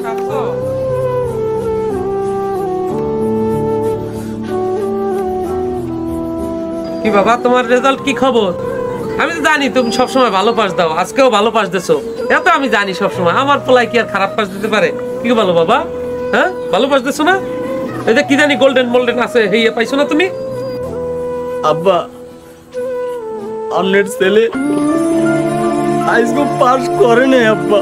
কি বাবা, তোমার রেজাল্ট কি খবর? আমি তো জানি তুমি সবসময় ভালো পাস দাও, আজকেও ভালো পাস দিছো, এত আমি জানি সবসময়। আমার পোলাই কি আর খারাপ পাস দিতে পারে? কি বলো বাবা? হ্যাঁ, ভালো পাস দিছো না? এই যে কি জানি গোল্ডেন মোল্ডেন আছে, হেইয়া পাইছো না তুমি? আব্বা, আপনার ছেলে আজকে পাস করে নাই আব্বা,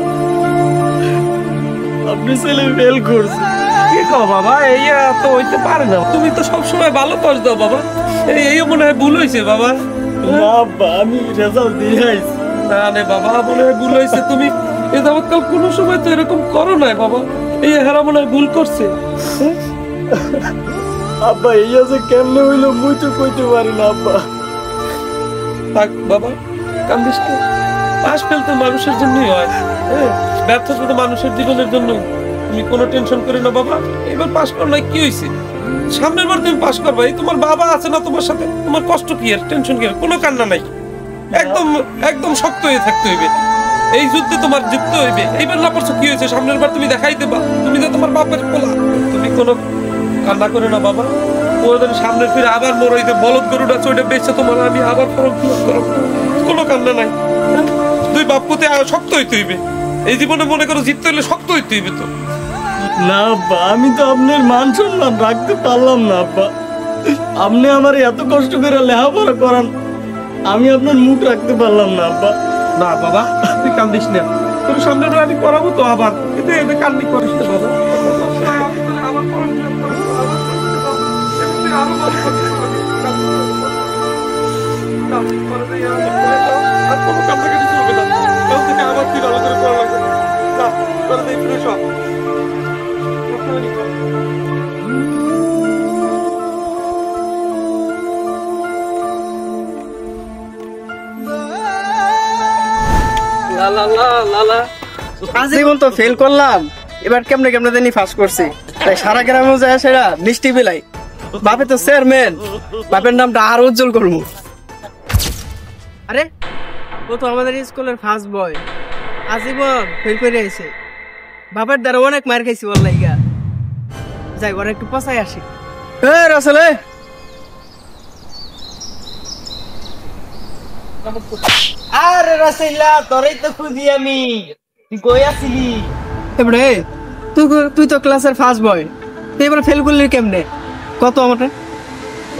আপনি ছেলে ফেল করছে। কি কও বাবা, এই তো হইতে পারে না। তুমি তো সবসময় ভালো পাস দাও বাবা, এই মনে হয় ভুল হয়েছে বাবা। না আব্বা, আমি রেজাল্ট দিয়ে আইছি। না রে বাবা, মনে হয় ভুল হয়েছে। তুমি এ যাবৎকাল কোনো সময় তো এরকম করো না বাবা, এই হেরা মনে হয় ভুল করছে। আব্বা, এই আছে কেমনে হইলো মুই তো কইতে পারি না আব্বা। থাক বাবা, কান্দিস না। পাস ফেল তো মানুষের জন্যই হয়, ব্যর্থতা তো মানুষের জীবনের জন্যই। তুমি কোনো টেনশন করে না বাবা, এবার পাস করলে কি হয়েছে? সামনের বার তুমি পাস করবা। এই তোমার বাবা আছে না তোমার সাথে, তোমার কষ্ট কি আর, টেনশন কি আর? কোনো কান্না নাই, একদম একদম শক্ত হয়ে থাকতে হইবে। এই যুদ্ধে তোমার জিততে হইবে। এইবার না পারছো কি হয়েছে, সামনের বার তুমি দেখাই দেবা। তুমি তো তোমার বাপের পোলা, তুমি কোনো কান্না করে না বাবা। ওদের সামনে ফিরে আবার মোর ওই যে বলদ গরুটা চড়ে বেঁচে তোমার আমি আবার ফর্ম ফিল আপ করব, কোনো কান্না নাই। দুই বাপ পুতে শক্ত হইতে হইবে। এই জীবনে মনে করো জিততে হইলে শক্ত হইতে হইবে তো। না আব্বা, আমি তো আপনার মান সম্মান রাখতে পারলাম না আব্বা। আপনি আমার এত কষ্ট করে লেখাপড়া করান, আমি আপনার মুখ রাখতে পারলাম না আব্বা। না বাবা, তুই কান্দিস না, তোর সামনে আমি করাবো তো আবার, কিন্তু এতে কান্দি করিস না বাবা। আজীবন তো ফেল করলাম, এবার কেমনে কেমনে জানি ফার্স্ট করছি। তাই সারা গ্রামে যায় সেরা মিষ্টি বিলাই। বাপে তো চেয়ারম্যান, বাপের নামটা আর উজ্জ্বল করবো। আরে ও তো আমাদের স্কুলের ফার্স্ট বয়, আজীবন ফেল করে আইছে। বাপের দ্বারা অনেক মার খাইছি ওর লাইগা। যাই ওরা একটু পচাই আসি। রাসেলে আরে রাসেল্লা, তোরই তো খুঁজি আমি, তুই কই আছিলি? এবারে তুই তো ক্লাসের ফার্স্ট বয়, তুই এবার ফেল করলি কেমনে কত আমাকে?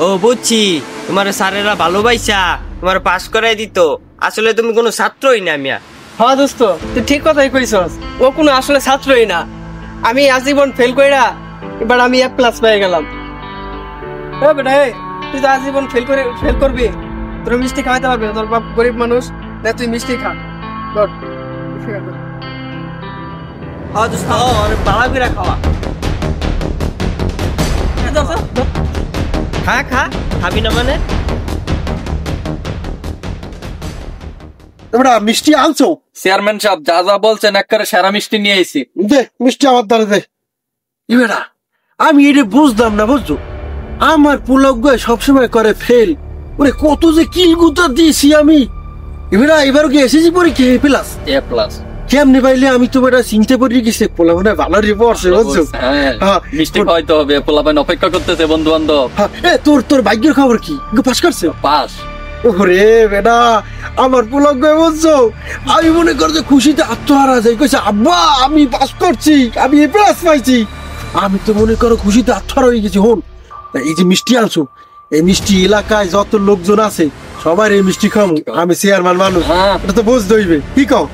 ও বুঝছি, তোমার স্যারেরা ভালোবাসা তোমার পাস করাই দিত। আসলে তুমি কোনো ছাত্রই না মিয়া। হ্যাঁ দোস্ত, তুই ঠিক কথাই কইছস। ও কোনো আসলে ছাত্রই না। আমি আজীবন ফেল কইরা এবার আমি এক ক্লাস পেয়ে গেলাম। ও বেটা, তুই তো আজীবন ফেল করবি, তোর মিষ্টি খাওয়াইতে পারবি না। তোর বাপ গরিব মানুষ, না তুই মিষ্টি খা। হ্যাঁ দোস্ত, বালা করে খাওয়া। খা খা, খাবি না মানে? এবারে মিষ্টি আনছো? চেয়ারম্যান সাহেব যা যা বলছেন একবারে সেরা মিষ্টি নিয়ে আইছি। দে মিষ্টি আমার দ্বারা দে। এবারে আমি এটা বুঝলাম না, বুঝছো, আমার পুলক সবসময় করে ফেল। ওরে কত যে কিল গুতা দিয়েছি আমি। এবার কি এসেছি পরীক্ষা এ প্লাস। কেমনে পাইলে? আমি তো বেটা চিনতে পারি গেছি, পোলা মানে ভালো রিপোর্ট, বুঝছো? মিষ্টি খাওয়াইতে হবে, পোলা পাইন অপেক্ষা করতেছে, বন্ধু বান্ধব। তোর ভাগ্যের খবর কি? পাস করছে? পাস। ওরে বেটা, আমার পুলক বুঝছো, আমি মনে কর যে খুশিতে আত্মহারা যাই। কইছে আব্বা আমি পাস করছি, আমি এ প্লাস পাইছি। আমি তো মনে করো খুশিতে আত্মহারা হয়ে গেছি। হন, এই যে মিষ্টি আনছো, এই মিষ্টি এলাকায় যত লোকজন আছে সবার এই মিষ্টি খাবো। আমি চেয়ারম্যান মানুষ, এটা তো বুঝতে হইবে। কি কও?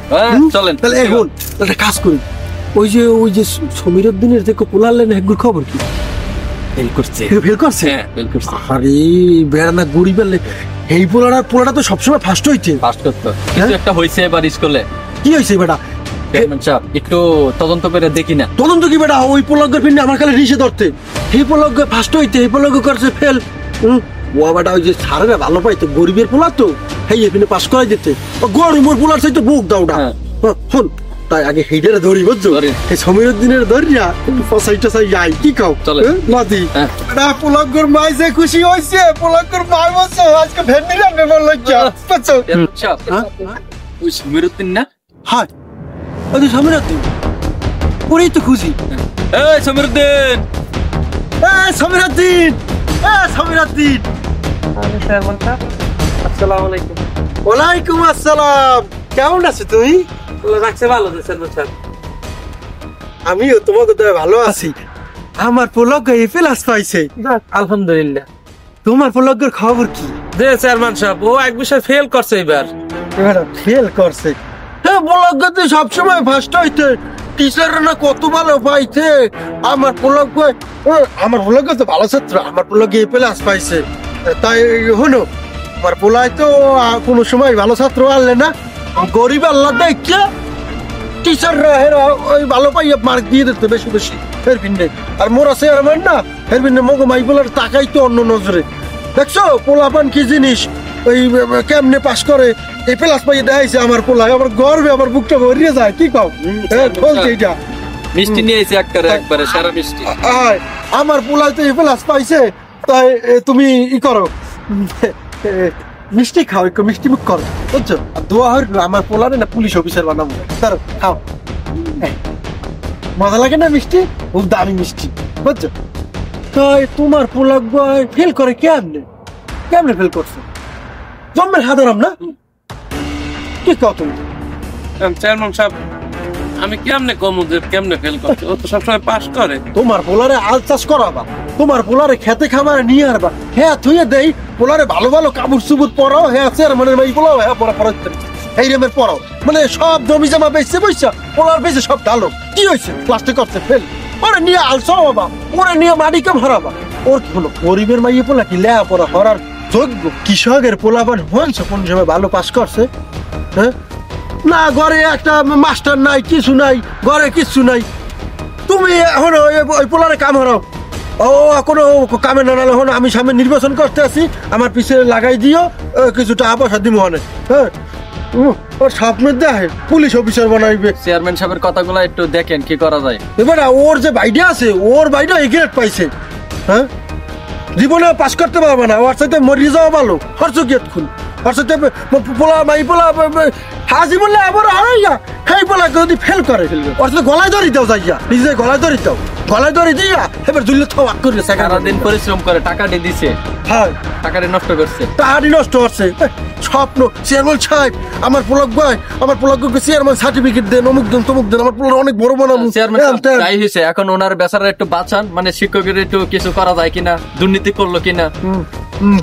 চলেন তাহলে এখন একটা কাজ করি, ওই যে সমীর উদ্দিনের দেখো পোলালেন, একগুর খবর কি? ফেল করছে। ফেল করছে? ফেল করছে। আরে বেড়ানা গড়ি পেলে এই পোলাটা তো সবসময় ফার্স্ট হইছে। ফার্স্ট করতে কিছু একটা হইছে এবার স্কুলে। কি হইছে বেটা? একটু তদন্ত করে দেখি না। তদন্ত কি বেটা? ওই পোলকের পিন্ডে আমার খালি রিসে ধরতে। এই পোলক ফার্স্ট হইতে, এই পোলক করছে ফেল। ও বেটা ওই যে সারেরা ভালো পাইতো, গরিবের পোলা তো, হেই এখানে পাস করাই দিতে। গরিবের পোলার চাইতে বুক দাওটা। শোন, তাই আগে হেইটারে ধরি, বুঝছো? এই সমীর উদ্দিনের ধরিয়া ফসাইটা চাই যাই। কি কও? নাতি এটা পোলকের মাই যে খুশি হইছে, পোলকের মাই বলছো আজকে ভেন্ডি রান্না বললো কি, বুঝছো? ওই সমীর উদ্দিন না? হ্যাঁ, ওই সমীর উদ্দিন। ওরেই তো খুশি। এই সমীরউদ্দিন, সমীরউদ্দিন, সমীরউদ্দিন। আসসালামু আলাইকুম। ওয়ালাইকুম আসসালাম। কেমন আছো তুমি? রাখছে ভালো তো চেয়ারম্যান সাহেব। আমিও তোমাকে তো ভালো আছি। আমার পোলক এ প্লাস পাইছে। আলহামদুলিল্লাহ। তোমার পোলকের খবর কি? যে চেয়ারম্যান সাহেব ও এক বিষয় ফেল করছে এবার। এবার ফেল করছে। হ্যাঁ, পোলক তো সবসময় ফার্স্ট হইতে, টিচাররা না কত ভালো পাইছে। আমার পোলক তো ভালো ছাত্র, আমার পোলক এ প্লাস পাইছে। তাই হলো আমার পোলায় তো কোনো সময় ভালো ছাত্র আনলে না, গরিব আল্লাহ দেখে টিচাররা হেরা ওই ভালো পাইয়া মার্ক দিয়ে দিতে বেশি বেশি ফের ভিন্নে। আর মোরা চেয়ারম্যান না ফের ভিন্নে মগো মাই বলার তাকাই তো অন্য নজরে। দেখছো পোলাপান কি জিনিস, ওই কেমনে পাস করে এই প্লাস পাইয়ে দেখাইছে আমার পোলায়। আমার গর্বে আমার বুকটা ভরিয়ে যায়। কি কও? বলছে এটা মিষ্টি নিয়ে এসে একবারে সারা মিষ্টি। আমার পোলায় তো এই প্লাস পাইছে, তাই তুমি ই করো, মিষ্টি খাও, একটু মিষ্টি মুখ করো, বুঝছো? আর দোয়া হইল আমার পোলারে না পুলিশ অফিসার বানাবো। তার খাও, মজা লাগে না মিষ্টি? খুব দামি মিষ্টি, বুঝছো? তাই তোমার পোলা ফেল করে কেমনে? কেমনে ফেল করছে? জন্মের সাধারণ না? কি কও তুমি? চেয়ারম্যান সাহেব আমি কেমনে কমু যে কেমনে ফেল করছে? ও তো সবসময় পাস করে। তোমার পোলারে আল চাষ করাবা, তোমার পোলারে খেতে খামারে নিয়ে আসবা। হ্যাঁ থুয়ে দেই পোলারে ভালো ভালো কাপড় চুপুর পরাও। হ্যাঁ চেয়ারম্যানের মাই পোলাও, হ্যাঁ পড়া পড়াচ্ছে এই রেমের পরাও। মানে সব জমি জমা বেচছে বইসা, পোলার বেচে সব ঢালো। কি হয়েছে? প্লাস্টিক করছে ফেল। ওরে নিয়ে আলসাও বাবা, ওরে নিয়ে মাটিকে ভরাবা। ওর কি হলো? গরিবের মাইয়ে পোলা কি লেয়া পড়া হরার যোগ্য? কৃষকের পোলাপান হয়েছে কোন সময় ভালো পাস করছে? হ্যাঁ না, ঘরে একটা মাস্টার নাই, কিছু নাই, ঘরে কিছু নাই। তুমি এখন ওই পোলারে কাম হারাও। ও কোনো কামে না নালে হন আমি সামনে নির্বাচন করতে আছি, আমার পিছনে লাগাই দিও, কিছু টাকা পয়সা দিব অনেক। হ্যাঁ ওর স্বপ্নের দেখে পুলিশ অফিসার বানাইবে। চেয়ারম্যান সাহেবের কথাগুলো একটু দেখেন কি করা যায়। এবার ওর যে বাইডে আছে, ওর বাইডে গ্রেড পাইছে। হ্যাঁ জীবনে পাস করতে পারবে না, ওর সাথে মরিয়ে যাওয়া ভালো। খরচ গিয়ে খুন ওর সাথে পোলা মাই পোলা হাজি বললে আবার হারাইয়া সেই পোলাকে যদি ফেল করে ওর সাথে গলায় ধরি দাও, যাইয়া নিজে গলায় ধরি দাও, গলায় ধরি দিয়া এবার দুলে থাক করে সারাদিন পরিশ্রম করে টাকাটি দিছে, হ্যাঁ টাকাটি নষ্ট করছে, তাহারই নষ্ট হচ্ছে। স্বপ্ন চেয়ারম্যান সাহেব আমার পোলাক ভাই, আমার পোলাককে চেয়ারম্যান সার্টিফিকেট দেন, অমুক দেন তমুক দেন, আমার পোলার অনেক বড় বানাবো। চেয়ারম্যান সাহেব তাই হয়েছে, এখন ওনার বেচারা একটু বাঁচান, মানে শিক্ষকের একটু কিছু করা যায় কিনা, দুর্নীতি করলো কিনা।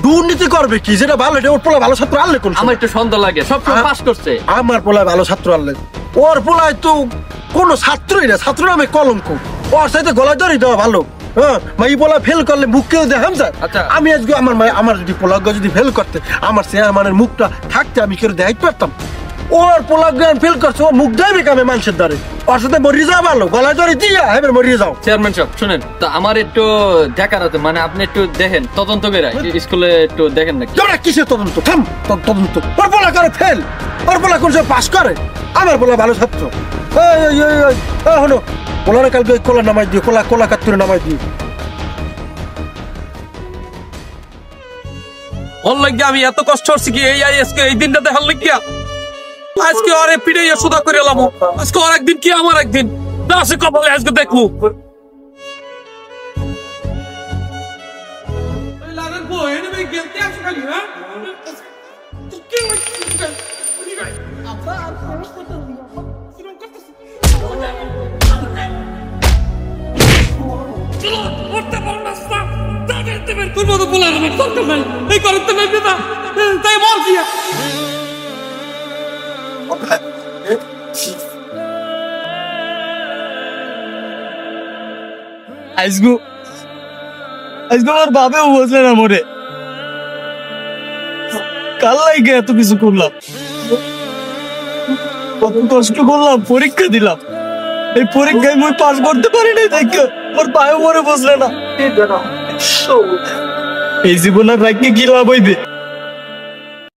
দুর্নীতি করবে কি? যেটা ভালো এটা ওর পোলা ভালো ছাত্র আনলে কোন? আমার একটু সন্দেহ লাগে, সব পাস করছে। আমার পোলায় ভালো ছাত্র আনলে, ওর পোলায় তো কোনো ছাত্রই না, ছাত্র নামে কলঙ্ক। ওর সাথে গলায় ধরি দেওয়া ভালো। হ্যাঁ মাই পোলা ফেল করলে মুখ কেউ দেখাম যায়। আমি আজকে আমার যদি পোলাগ যদি ফেল করতে, আমার চেয়ারম্যানের মুখটা থাকতে আমি কেউ দেখাইতে পারতাম। ওর পোলাগ ফেল করছে, ও মুখ দেবে কামে মানুষের দ্বারে। ওর সাথে মরিয়ে যাওয়া ভালো, গলায় ধরে দিয়া এবার মরিয়ে যাও। চেয়ারম্যান সাহেব শুনেন তো, আমার একটু দেখার আছে, মানে আপনি একটু দেখেন, তদন্ত করে স্কুলে একটু দেখেন নাকি। কিসের তদন্ত? থাম তদন্ত। ওর পোলা করে ফেল, ওর পোলা কোন সময় পাস করে? আমার পোলা ভালো ছাত্র। হলো পোলারে কালকে কোলা নামাই দিও, কোলা কাত্তুরে নামাই দিও। ওর লাগে আমি এত কষ্ট হচ্ছি কি এই আজকে এই দিনটা দেখার লাগিয়া। আজকে আরে পিড়ে সুদা করে এলাম, আজকে আর একদিন কি আমার একদিন না আছে কপালে, আজকে দেখবো। তোর মতো বলার আমার দরকার নাই, এই করতে নাই বেটা, তাই বল দিয়া আজগু আমার বাবেও বুঝলে না মোরে, কাল লাগে এত কিছু করলাম, কত কষ্ট করলাম, পরীক্ষা দিলাম, এই পরীক্ষায় মুই পাস করতে পারি নাই, দেখে ওর পায়ে মরে বসলে না। এই জীবনের রাখকে কি লাভ হইবে?